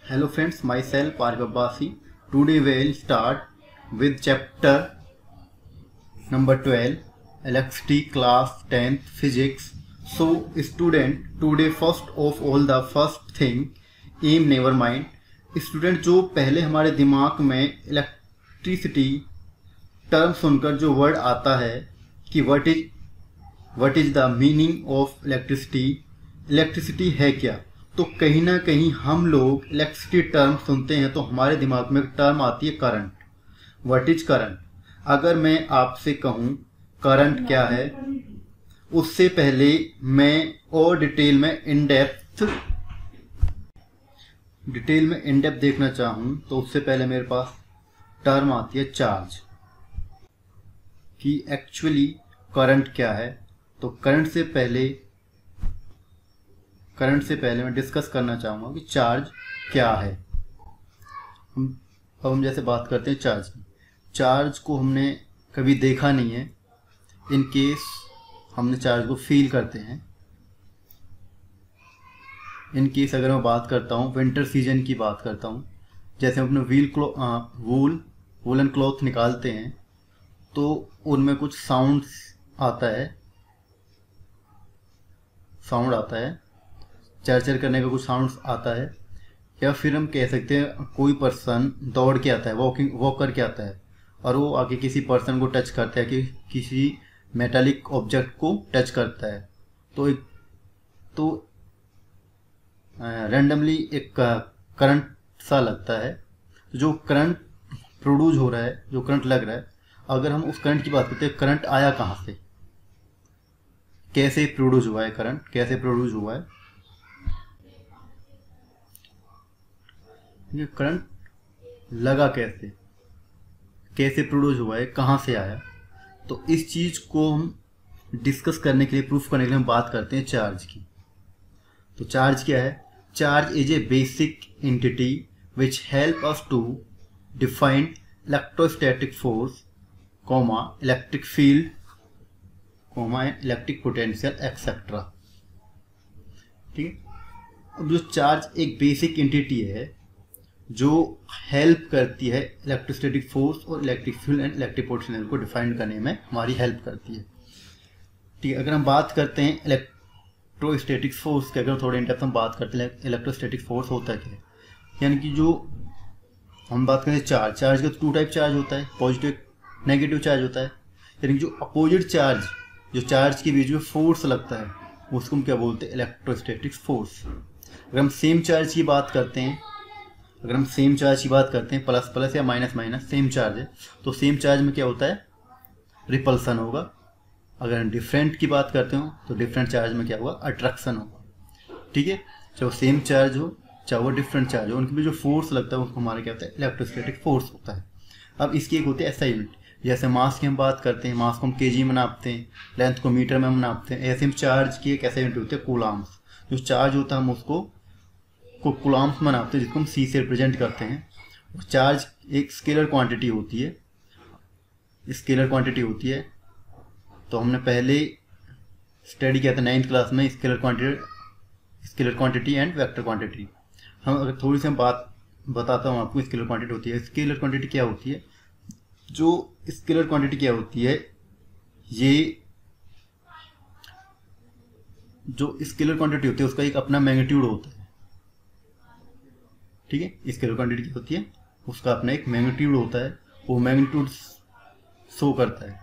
Hello friends, myself Arif Abbasi. Today we'll start with chapter number 12, electricity class 10th physics. So student, today first of all the first thing, aim never mind. Student जो पहले हमारे दिमाग में electricity term सुनकर जो word आता है कि what is the meaning of electricity, electricity है क्या, तो कहीं ना कहीं हम लोग इलेक्ट्रिसिटी टर्म सुनते हैं तो हमारे दिमाग में एक टर्म आती है करंट। What is current? अगर मैं आपसे कहूँ करंट क्या है, उससे पहले मैं और डिटेल में इन डेप्थ देखना चाहूँ तो उससे पहले मेरे पास टर्म आती है चार्ज, कि एक्चुअली करंट क्या है। तो करंट से पहले मैं डिस्कस करना चाहूँगा कि चार्ज क्या है। अब हम जैसे बात करते हैं चार्ज की। चार्ज को हमने कभी देखा नहीं है, इन केस हमने चार्ज को फील करते हैं। इन केस अगर मैं बात करता हूँ विंटर सीजन की बात करता हूँ, जैसे हम अपने वूलन क्लॉथ निकालते हैं तो उनमें कुछ साउंड आता है, चरचर करने का कुछ साउंड आता है। या फिर हम कह सकते हैं कोई पर्सन दौड़ के आता है, वॉक करके आता है और वो आके किसी पर्सन को टच करता है, कि किसी मेटालिक ऑब्जेक्ट को टच करता है, तो रैंडमली एक करंट सा लगता है। जो करंट प्रोड्यूस हो रहा है, जो करंट लग रहा है, अगर हम उस करंट की बात करते हैं, करंट आया कहाँ से, कैसे प्रोड्यूस हुआ है, करंट कैसे प्रोड्यूस हुआ है, ये करंट लगा कैसे प्रोड्यूस हुआ है, कहाँ से आया। तो इस चीज़ को हम डिस्कस करने के लिए, प्रूफ करने के लिए हम बात करते हैं चार्ज की। तो चार्ज क्या है? Charge is a basic entity which help us to define electrostatic force, electric field, electric potential etcetera. ठीक है। अब जो चार्ज एक बेसिक एंटिटी है जो हेल्प करती है इलेक्ट्रोस्टैटिक फोर्स और electric field and electric potential को डिफाइन करने में हमारी हेल्प करती है। ठीक है। अगर हम बात करते हैं इलेक्ट्रोस्टैटिक फोर्स की, अगर थोड़े इन डेप्थ हम बात करते हैं इलेक्ट्रोस्टैटिक फोर्स होता है क्या, यानी कि जो हम बात करें चार्ज का टू टाइप चार्ज होता है, पॉजिटिव नेगेटिव चार्ज होता है। यानी कि जो अपोजिट चार्ज, जो चार्ज के बीच में फोर्स लगता है उसको हम क्या बोलते हैं? Electrostatic force. अगर हम सेम चार्ज की बात करते हैं, प्लस प्लस या माइनस माइनस सेम चार्ज है, तो सेम चार्ज में क्या होता है? रिपल्सन होगा। अगर हम डिफरेंट की बात करते हो तो डिफरेंट चार्ज में क्या होगा? अट्रैक्शन होगा। ठीक है। चाहे वो सेम चार्ज हो चाहे वो डिफरेंट चार्ज हो, उनके बीच जो फोर्स लगता है उसको हमारा क्या होता है? इलेक्ट्रोस्टैटिक फोर्स होता है। अब इसकी एक होती है एसआई यूनिट। जैसे मास की हम बात करते हैं, मास को हम केजी में नापते हैं, लेंथ को मीटर में हम नापते हैं। ऐसे हम चार्ज की एक एसआई यूनिट होती है कूलाम्स। जो चार्ज होता है हम उसको कूलाम्स में नापते हैं, जिसको हम सी से रिप्रेजेंट करते हैं। चार्ज एक स्केलर क्वांटिटी होती है। तो हमने पहले स्टडी किया था 9th क्लास में scalar quantity and vector quantity. हम अगर थोड़ी सी हम बात बताता हूँ आपको, स्केलर क्वांटिटी होती है। स्केलर क्वांटिटी क्या होती है? जो स्केलर क्वांटिटी क्या होती है, ये जो स्केलर क्वांटिटी होती है उसका एक अपना मैग्नीट्यूड होता है। ठीक है। स्केलर क्वांटिटी क्या होती है? उसका अपना एक मैग्नीट्यूड होता है, वो मैग्नीट्यूड शो करता है।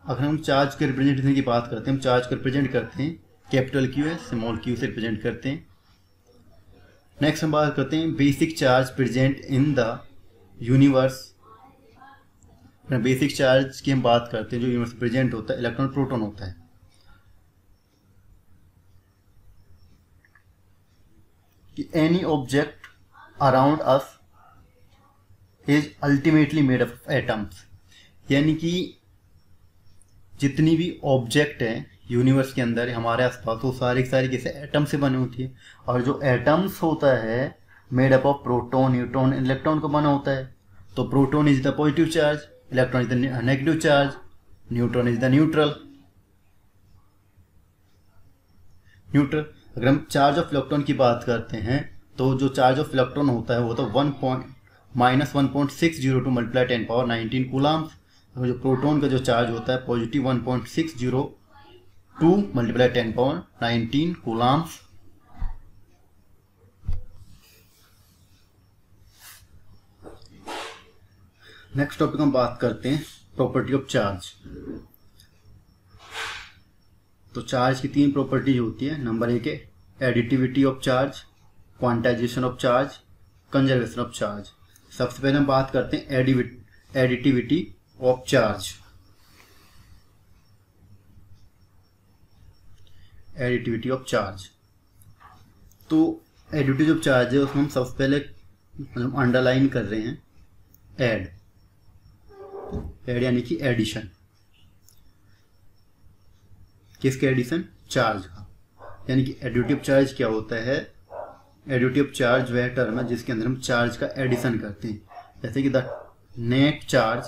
अगर हम चार्ज के रिप्रेजेंटेशन की बात करते हैं, हम चार्ज को रिप्रेजेंट करते हैं कैपिटल क्यू है, स्मॉल क्यू से रिप्रेजेंट करते हैं। नेक्स्ट हम बात करते हैं basic charge present in the universe. Basic charge की हम बात करते हैं जो यूनिवर्स प्रेजेंट होता है, इलेक्ट्रॉन प्रोटॉन होता है। कि any object around us is ultimately made of atoms. यानी कि जितनी भी ऑब्जेक्ट हैं यूनिवर्स के अंदर हमारे आसपास, वो सारी कैसे एटम से बनी होती है। और जो एटम्स होता है made up of proton, neutron, electron का बना होता है। तो proton is the positive charge, electron is the negative charge, neutron is the neutral. अगर हम चार्ज ऑफ इलेक्ट्रॉन की बात करते हैं तो जो चार्ज ऑफ इलेक्ट्रॉन होता है वो तो -1.602 मल्टीप्लाई 10⁻19 कूलम्स। और जो प्रोटॉन का जो चार्ज होता है positive 1.602 multiply 10⁻19 Coulomb's. Next topic हम बात करते हैं प्रॉपर्टी ऑफ चार्ज। तो चार्ज की 3 प्रॉपर्टीज होती है। नंबर 1 है additivity of charge, quantization of charge, conservation of charge. सबसे पहले हम बात करते हैं additivity of charge. Additivity of charge, तो एडिटिविटी ऑफ चार्ज है उसमें हम सबसे पहले अंडरलाइन कर रहे हैं एड यानी कि एडिशन। किसके एडिशन? चार्ज का। यानी कि एडिटिव चार्ज क्या होता है? एडिटिव चार्ज वह टर्म है जिसके अंदर हम चार्ज का एडिशन करते हैं। जैसे कि द नेट चार्ज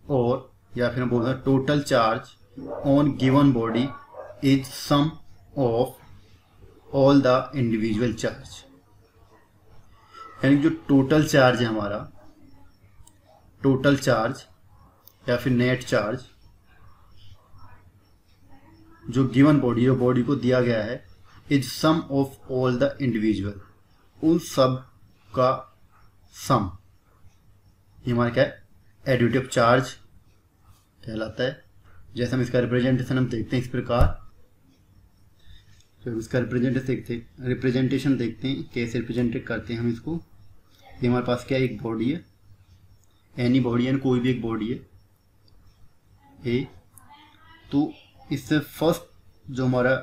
और या फिर हम बोलते हैं total charge on given body is sum of all the individual charge. यानी जो टोटल चार्ज है हमारा, टोटल चार्ज या फिर नेट चार्ज जो गिवन बॉडी है, बॉडी को दिया गया है, is sum of all the individual, उन सब का सम। ये हमारा क्या है? एडिटिव चार्ज कहलाता है। जैसे हम इसका रिप्रेजेंटेशन हम देखते हैं इस प्रकार। तो इसका रिप्रेजेंटेशन देखते हैं कैसे रिप्रेजेंट करते हैं हम इसको। ये हमारे पास क्या है? एक बॉडी है, एनी बॉडी है, कोई भी एक बॉडी है ए। तो इससे फर्स्ट जो हमारा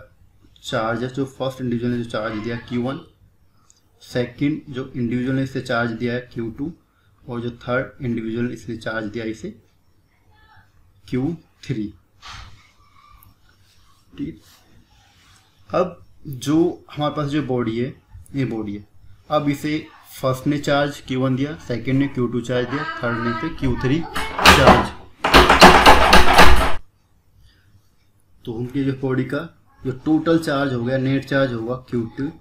चार्ज है, जो फर्स्ट इंडिविजुअल ने जो चार्ज दिया Q1, सेकंड जो इंडिविजुअल ने इसे चार्ज दिया है Q2, और जो थर्ड इंडिविजुअल ने इसने चार्ज दिया इसे Q3। ठीक। अब जो हमारे पास जो बॉडी है, ये बॉडी है, अब इसे फर्स्ट ने चार्ज Q1 दिया, सेकंड ने Q2 चार्ज दिया, थर्ड ने इसे Q3 चार्ज। तो उनकी जो बॉडी का जो टोटल चार्ज हो गया, नेट चार्ज होगा Q2,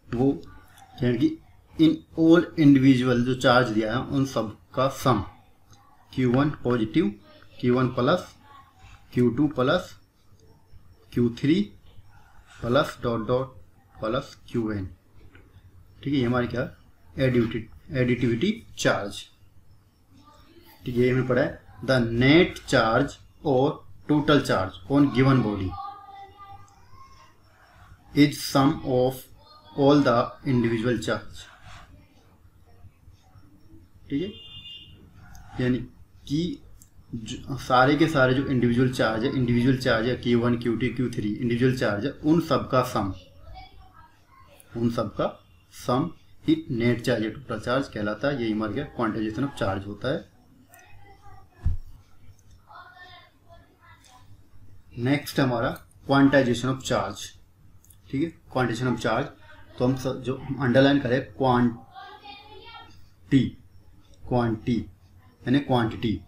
वो यानी कि इन ऑल इंडिविजुअल जो चार्ज दिया है उन सब का sum. Q1 positive, Q1 plus, Q2 plus, Q3 plus dot dot plus Qn। ठीक है, ये हमारी क्या? Additivity charge. ठीक है, ये हमें पढ़ा है द नेट चार्ज और total charge on given body is sum of all the individual charge. ठीक है, यानी कि सारे के सारे जो इंडिविजुअल चार्ज है Q1 Q2 Q3 individual charge है, उन सब का सम ही नेट चार्ज या टोटल चार्ज कहलाता है। यही हमारे क्या? क्वांटाइजेशन ऑफ चार्ज होता है। नेक्स्ट हमारा क्वांटाइजेशन ऑफ चार्ज। ठीक है, क्वांटाइजेशन ऑफ चार्ज, तो हम जो अंडरलाइन करें क्वांटिटी यानी क्वांटिटी।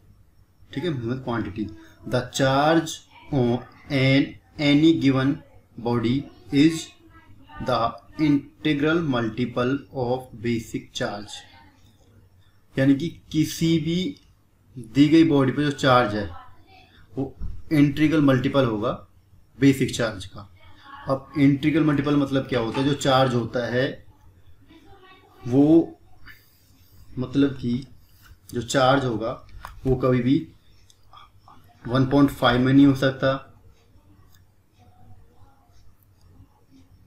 ठीक है, मतलब quantity. The charge on any given body is the integral multiple of basic charge. यानी कि किसी भी दी गई बॉडी पर जो चार्ज है वो इंटीग्रल मल्टीपल होगा बेसिक चार्ज का। अब इंटीग्रल मल्टीपल मतलब क्या होता है? जो चार्ज होता है वो मतलब कि जो चार्ज होगा वो कभी भी 1.5 में नहीं हो सकता,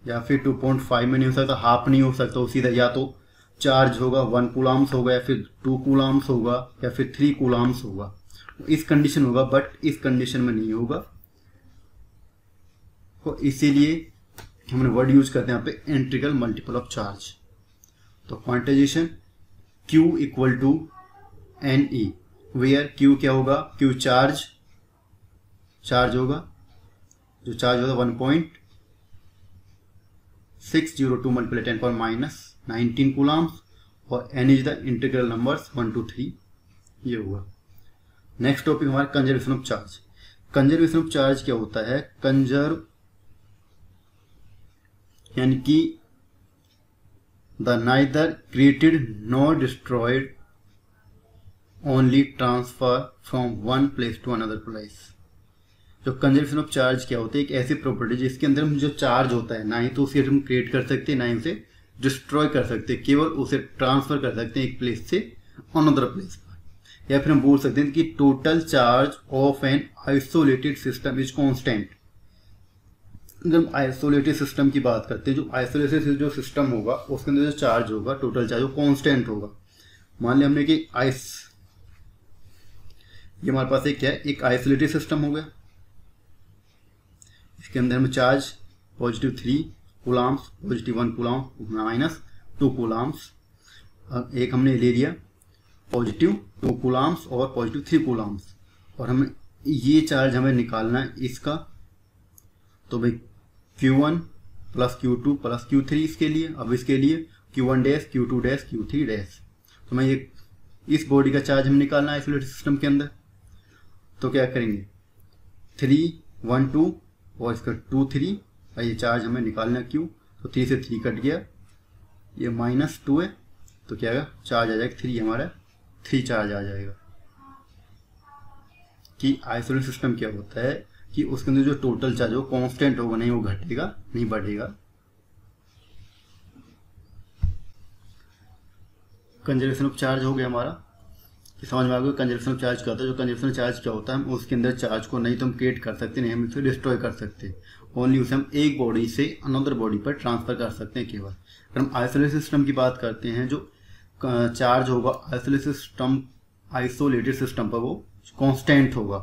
या फिर 2.5 में नहीं हो सकता, हाफ नहीं हो सकता। वो सीधा या तो चार्ज होगा 1 कूलम्स होगा, या फिर 2 कूलम्स होगा, या फिर 3 कूलम्स होगा। इस कंडीशन होगा, बट इस कंडीशन में नहीं होगा। तो इसीलिए हमने वर्ड यूज करते हैं यहाँ पे इंटीग्रल मल्टीपल ऑफ चार्ज। तो quantization Q equal to NE, where Q क्या होगा? Q चार्ज होगा, जो चार्ज होगा 1.602 मल्टीप्लाई 10⁻−19 कूलम्स, और N is the integral numbers 1 to 3, ये होगा। नेक्स्ट टॉपिक हमारा conservation of charge. Conservation of charge क्या होता है? यानी कि the neither created nor destroyed only transfer from one place to another place. जो कंजर्वेशन ऑफ चार्ज क्या होता है, एक ऐसी प्रॉपर्टी जिसके अंदर हम जो चार्ज होता है ना ही तो उसे हम क्रिएट कर सकते हैं ना ही उसे डिस्ट्रॉय कर सकते हैं, केवल उसे ट्रांसफर कर सकते हैं एक प्लेस से अनदर प्लेस पर। या फिर हम बोल सकते हैं कि total charge of an isolated system is constant. जब हम आइसोलेटेड सिस्टम की बात करते हैं, जो आइसोलेटेड जो सिस्टम होगा उसके अंदर जो चार्ज होगा, टोटल चार्ज वो कॉन्स्टेंट होगा। मान लिया हमने कि ये हमारे पास एक क्या है, एक आइसोलेटेड सिस्टम हो गया। इसके अंदर में चार्ज +3 कूलाम्स, +1 कूलाम -2 कूलाम्स। एक हमने ले लिया +2 कूलाम्स और +3 कूलाम्स, और हमें ये चार्ज हमें निकालना है इसका। तो भाई Q1 + Q2 + Q3 इसके लिए। अब इसके लिए Q1 dash, Q2 dash, Q3 dash. तो मैं ये इस बॉडी का चार्ज हमें निकालना है आइसोलेटेड सिस्टम के अंदर। तो क्या करेंगे, 3 1 2 और इसका 2 3, और ये चार्ज हमें निकालना है Q। तो 3 से 3 कट गया, ये -2 है, तो क्या आएगा, चार्ज आ जाएगा 3, हमारा 3 चार्ज आ जाएगा। कि आइसोलेटेड सिस्टम क्या होता है कि उसके अंदर जो टोटल चार्ज हो कांस्टेंट होगा, नहीं वो घटेगा नहीं बढ़ेगा। कंजर्वेशन ऑफ चार्ज हो गया हमारा, कि समझ में आ गया कंजर्वेशन ऑफ चार्ज क्या होता है। जो कंजर्वेशन चार्ज क्या होता है, हम उसके अंदर चार्ज को नहीं तो हम क्रिएट कर सकते, नहीं हम इसे डिस्ट्रॉय कर सकते, ओनली उसे हम एक बॉडी से अनदर बॉडी पर ट्रांसफर कर सकते हैं केवल। अगर हम आइसोलेटेड सिस्टम की बात करते हैं, जो चार्ज होगा आइसोलेटेड सिस्टम पर वो कांस्टेंट होगा।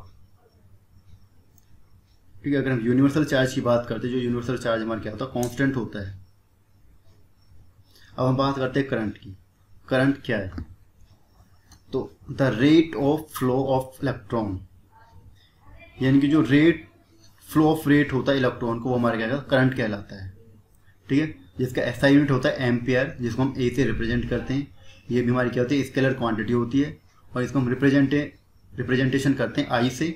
ठीक है। अगर हम यूनिवर्सल चार्ज की बात करते हैं, जो यूनिवर्सल चार्ज हमारा क्या होता है, कांस्टेंट होता है। अब हम बात करते हैं करंट की। करंट क्या है, तो the rate of flow of electron, यानी कि जो रेट फ्लो ऑफ रेट होता है इलेक्ट्रॉन को, वो हमारा क्या कहता है, करंट कहलाता है। ठीक है। जिसका एसआई यूनिट होता है एम्पियर, जिसको हम ए से रिप्रेजेंट करते हैं। ये भी हमारी क्या होती है, स्केलर क्वांटिटी होती है, और इसको हम रिप्रेजेंटेशन करते हैं आई से।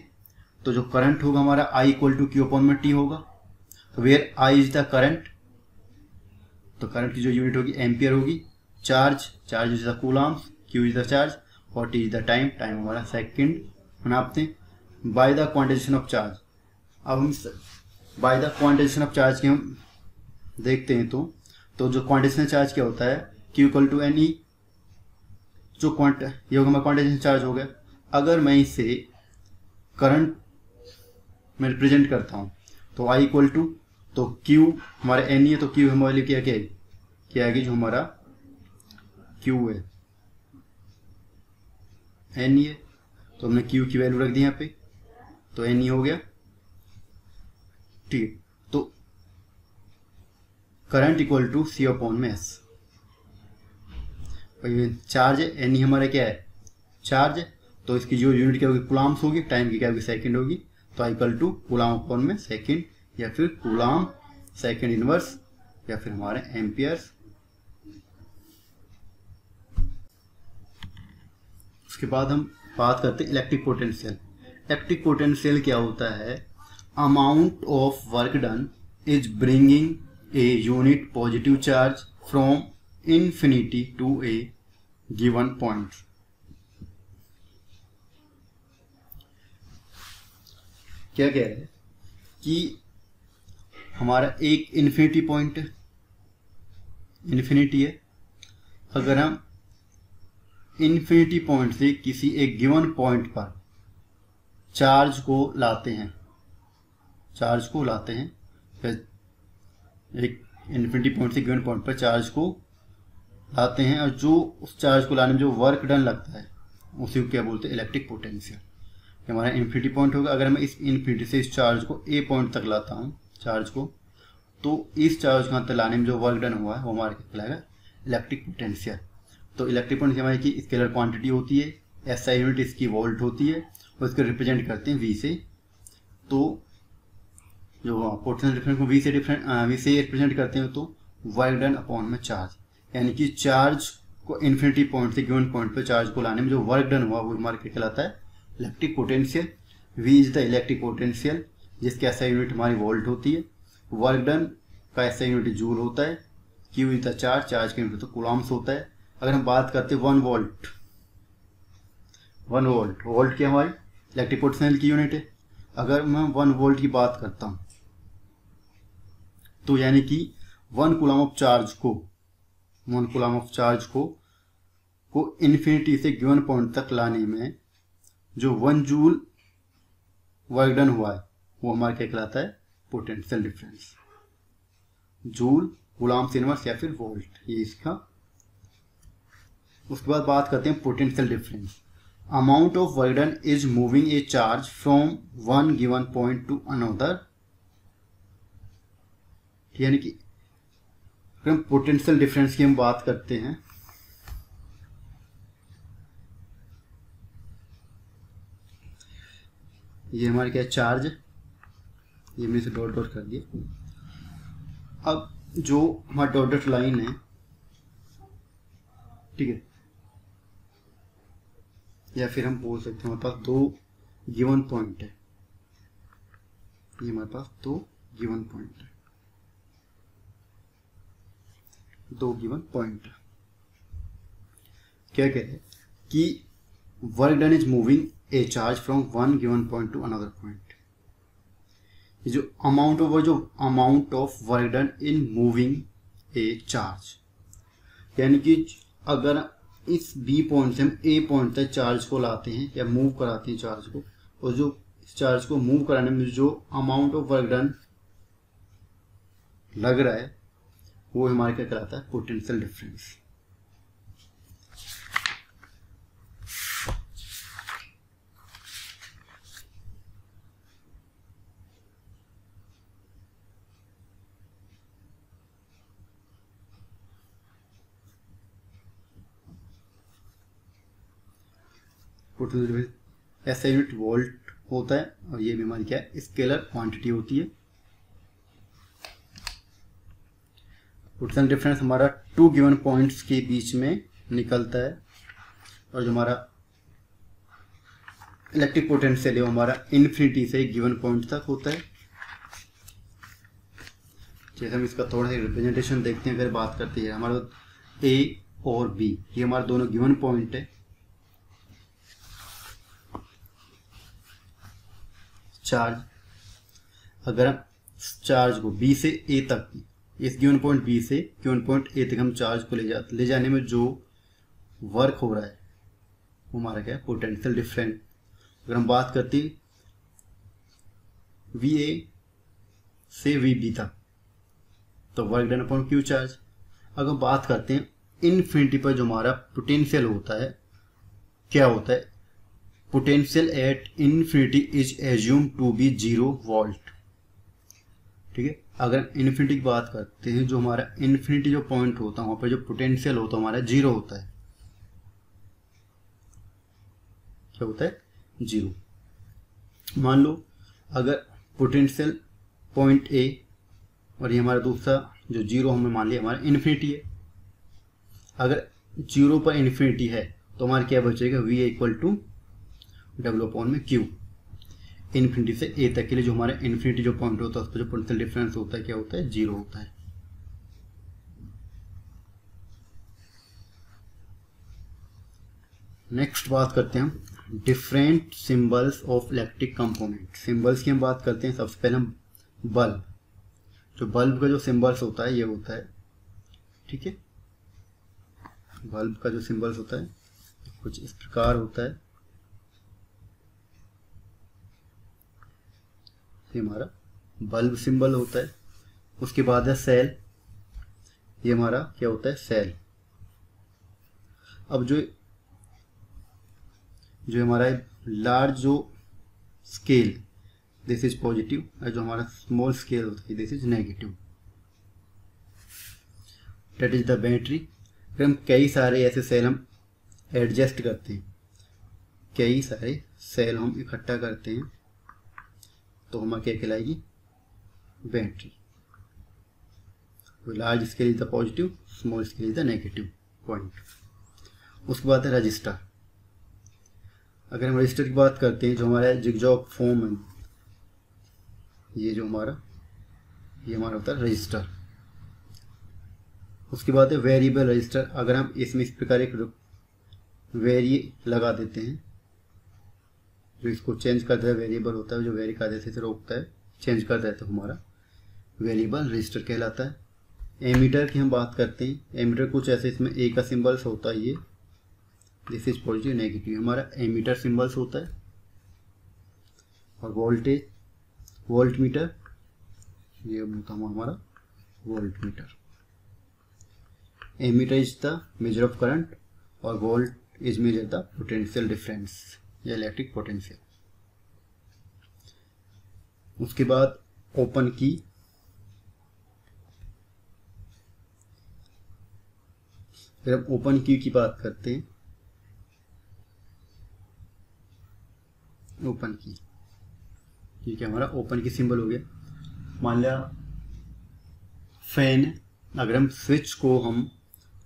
तो जो करंट होगा हमारा I = Q/T होगा। तो where I is the current, तो करंट की जो यूनिट होगी एम्पियर होगी। Charge is the coulombs, Q is the charge, और T इज द टाइम हमारा सेकंड नापते हैं। By the quantization of charge, अब हम by the quantization of charge के हम देखते हैं। तो जो क्वांटाइजेशन चार्ज क्या होता है, Q = NE। जो ये होगा हमारा क्वांटाइजेशन चार्ज हो गया। अगर मैं इसे करंट में रिप्रेजेंट करता हूँ, तो I = तो Q हमारा NE है, तो Q हमारे लिए क्या आएगी, जो हमारा Q है NE है, तो हमने Q की वैल्यू रख दी यहाँ पे, तो NE हो गया। ठीक है। तो करंट = C/S। ये चार्ज है, NE हमारा क्या है, चार्ज है, तो इसकी जो यूनिट क्या होगी, कूलाम्स होगी, टाइम की क्या होगी, सेकंड होगी। तो I = कूलाम/सेकंड, या फिर कूलाम सेकंड इनवर्स, या फिर हमारे एम्पियर्स। उसके बाद हम बात करते हैं इलेक्ट्रिक पोटेंशियल। इलेक्ट्रिक पोटेंशियल क्या होता है, amount of work done is bringing a unit positive charge from infinity to a given point. क्या कह रहे हैं कि हमारा एक इन्फिनिटी पॉइंट है, इन्फिनिटी है। अगर हम इन्फिनिटी पॉइंट से किसी एक गिवन पॉइंट पर चार्ज को लाते हैं, एक इन्फिनिटी पॉइंट से गिवन पॉइंट पर चार्ज को लाते हैं, और जो उस चार्ज को लाने में जो वर्क डन लगता है उसी को क्या बोलते हैं, इलेक्ट्रिक पोटेंशियल। हमारा इन्फिनिटी पॉइंट होगा। अगर मैं इस इन्फिनिटी से इस चार्ज को ए पॉइंट तक लाता हूँ चार्ज को, तो इस चार्ज को तक लाने में जो वर्क डन हुआ है वो हमारा क्या कहलाएगा, इलेक्ट्रिक पोटेंशियल। तो इलेक्ट्रिक पोटेंशियल हमारी की स्केलर क्वांटिटी होती है, एसआई यूनिट इसकी वोल्ट होती है, और इसको रिप्रेजेंट करते हैं वी से। तो जो पोटेंशियल डिफरेंस को वी से रिप्रेजेंट करते हैं, तो वर्क डन अपॉन में चार्ज, यानी कि चार्ज को इन्फिनिटी पॉइंट से गिवन पॉइंट पर चार्ज को लाने में जो वर्क डन हुआ वो हमारा क्या कहलाता है, electric potential. V is the electric potential, जिसकी एसआई यूनिट हमारी वोल्ट होती है। वर्क डन का ऐसा यूनिट जूल होता है, Q is the charge, charge का यूनिट तो कूलम्ब्स होता है। अगर हम बात करते हैं 1 वोल्ट, 1 वोल्ट, वोल्ट क्या हमारी इलेक्ट्रिक पोटेंशियल की यूनिट है। अगर मैं 1 वोल्ट की बात करता हूँ तो यानी कि 1 कूलम ऑफ चार्ज को, 1 कूलम ऑफ चार्ज को इन्फिनिटी से गिवन पॉइंट तक लाने में जो 1 जूल वर्क डन हुआ है वो हमारा क्या कहलाता है, potential difference. Joule, coulomb inverse या फिर वोल्ट, ये इसका। उसके बाद बात करते हैं potential difference. Amount of work done is moving a charge from one given point to another, यानी कि अगर हम पोटेंशियल डिफरेंस की हम बात करते हैं, ये हमारे क्या चार्ज है, ये मैंने से डॉट डॉट कर दिया। अब जो हमारा डॉट डॉट लाइन है, ठीक है, या फिर हम बोल सकते हैं हमारे पास 2 गिवन पॉइंट है, ये हमारे पास 2 गिवन पॉइंट है, 2 गिवन पॉइंट। क्या कहते हैं कि work done is moving a charge from one given point to another point. जो amount of work done in moving a charge, यानी कि अगर इस बी पॉइंट से हम ए पॉइंट तक चार्ज को लाते हैं या मूव कराते हैं चार्ज को, और जो इस चार्ज को मूव कराने में जो अमाउंट ऑफ वर्क डन लग रहा है वो हमारे क्या कहलाता है, पोटेंशियल डिफरेंस। ऐसा यूनिट वोल्ट होता है, और ये भी हमारी क्या है, स्केलर क्वांटिटी होती है। पोटेंशियल डिफरेंस हमारा 2 गिवन पॉइंट्स के बीच में निकलता है, और जो हमारा इलेक्ट्रिक पोटेंशियल है वो हमारा इन्फिनिटी से गिवन पॉइंट तक होता है। जैसे हम इसका थोड़ा सा रिप्रेजेंटेशन देखते हैं, अगर बात करते हैं हमारा ए और बी, ये हमारे दोनों गिवन पॉइंट है। चार्ज, अगर हम चार्ज को बी से ए तक, इस गिवन पॉइंट बी से गिवन पॉइंट ए तक हम चार्ज को ले जाने में जो वर्क हो रहा है वो हमारा क्या है, पोटेंशियल डिफरेंस। अगर हम बात करते हैं वी ए से वी बी तक तो work done upon Q charge. अगर हम बात करते हैं इनफिनिटी पर जो हमारा पोटेंशियल होता है, क्या होता है, potential at infinity is assume to be 0 volt. ठीक है, अगर इन्फिनिटी की बात करते हैं, जो हमारा इन्फिनिटी जो पॉइंट होता है वहां पर जो पोटेंशियल होता है हमारा 0 होता है। क्या होता है, 0। मान लो अगर पोटेंशियल पॉइंट ए और ये हमारा दूसरा जो 0 हमने मान लिया हमारा इन्फिनिटी है। अगर 0 पर इन्फिनिटी है तो हमारा क्या बचेगा, V equal to W upon में क्यू। इन्फिनिटी से ए तक के लिए जो हमारा इन्फिनिटी जो पॉइंट होता है उस पर जो पोटेंशियल डिफरेंस होता है क्या होता है, 0 होता है। नेक्स्ट बात करते हैं हम different symbols of electric component. Symbols की हम बात करते हैं, सबसे पहले हम बल्ब, जो बल्ब का जो सिंबल्स होता है ये होता है, ठीक है, बल्ब का जो सिंबल्स होता है कुछ इस प्रकार होता है। ये हमारा बल्ब सिंबल होता है। उसके बाद है सेल, ये हमारा क्या होता है, सेल। अब जो हमारा लार्ज जो स्केल, दिस इज पॉजिटिव, और जो हमारा स्मॉल स्केल होता है this is negative, that is the battery. फिर हम कई सारे ऐसे सेल हम एडजस्ट करते हैं, कई सारे सेल हम इकट्ठा करते हैं तो हमारा क्या कहलाएगी, battery. Large scale is the positive, small scale is the negative point. उसके बाद है रजिस्टर। अगर हम रजिस्टर की बात करते हैं, जो हमारा जिगजॉग फॉर्म है, ये हमारा होता है रजिस्टर। उसके बाद है वेरिएबल रजिस्टर। अगर हम इसमें इस प्रकार एक वेरी लगा देते हैं, जो इसको चेंज करता है, वेरिएबल होता है जो वेरी कर देते से रोकता है, चेंज कर देता है, तो हमारा वेरिएबल रजिस्टर कहलाता है। एमीटर की हम बात करते हैं। एमीटर कुछ ऐसे, इसमें ए का सिंबल्स होता है, ये दिस इज पॉजिटिव नेगेटिव, हमारा एमीटर सिंबल्स होता है। और वोल्टेज, वोल्ट मीटर, ये होता है हमारा voltmeter. Ammeter is the measure of current और volt is measure the potential difference या इलेक्ट्रिक पोटेंशियल। उसके बाद ओपन की, फिर हम ओपन की बात करते हैं। ओपन की, ठीक है, हमारा ओपन की सिंबल हो गया। मान लिया फैन, अगर हम स्विच को हम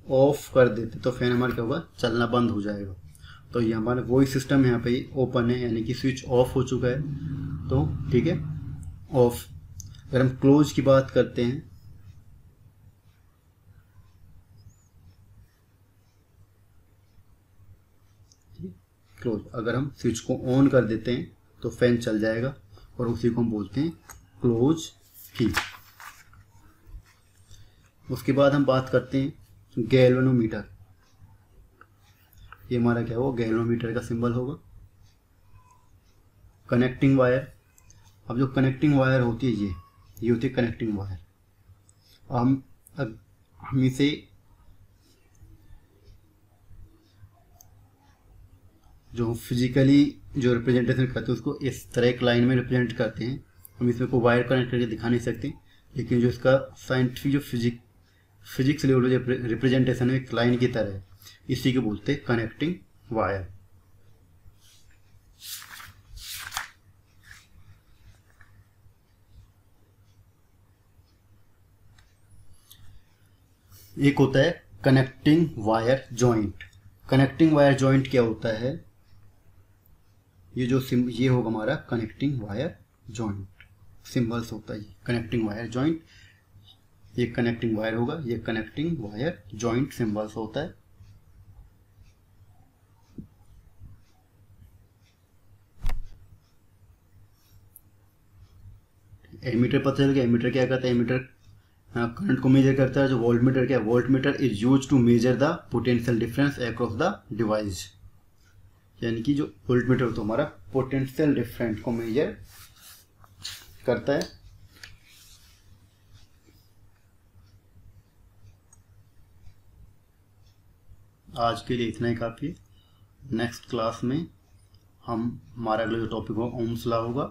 ऑफ कर देते तो फैन हमारा क्या होगा, चलना बंद हो जाएगा। तो ये हमारा वही सिस्टम यहाँ पे ओपन है, यानी कि स्विच ऑफ हो चुका है, तो ठीक है ऑफ। अगर हम क्लोज की बात करते हैं, क्लोज, अगर हम स्विच को ऑन कर देते हैं तो फैन चल जाएगा, और उसी को हम बोलते हैं क्लोज की। उसके बाद हम बात करते हैं गैल्वेनोमीटर। ये हमारा क्या होगा, गैल्वेनोमीटर का सिंबल होगा। कनेक्टिंग वायर, अब जो कनेक्टिंग वायर होती है ये होती है कनेक्टिंग वायर। हम इसे जो फिजिकली जो रिप्रेजेंटेशन करते हैं उसको इस तरह एक लाइन में रिप्रेजेंट करते हैं। हम इसमें कोई वायर कनेक्ट करके दिखा नहीं सकते, लेकिन जो इसका साइंटिफिक जो फिजिक्स लेवल जो रिप्रेजेंटेशन है एक लाइन की तरह है, इसी को बोलते हैं कनेक्टिंग वायर। एक होता है connecting wire joint. Connecting wire joint क्या होता है, ये होगा हमारा कनेक्टिंग वायर जॉइंट, सिंबल्स होता है कनेक्टिंग वायर जॉइंट। ये कनेक्टिंग वायर होगा, ये कनेक्टिंग वायर जॉइंट सिंबल्स होता है। एमीटर पता चल गया, एमीटर क्या करता है, एमीटर करंट को मेजर करता है। जो वोल्ट मीटर क्या है, volt meter is use to measure the potential difference across the device, यानी कि जो वोल्ट मीटर तो हमारा पोटेंशियल डिफरेंस को मेजर करता है। आज के लिए इतना ही काफ़ी है। नेक्स्ट क्लास में हमारा अगला जो टॉपिक होगा ओम्स लॉ होगा।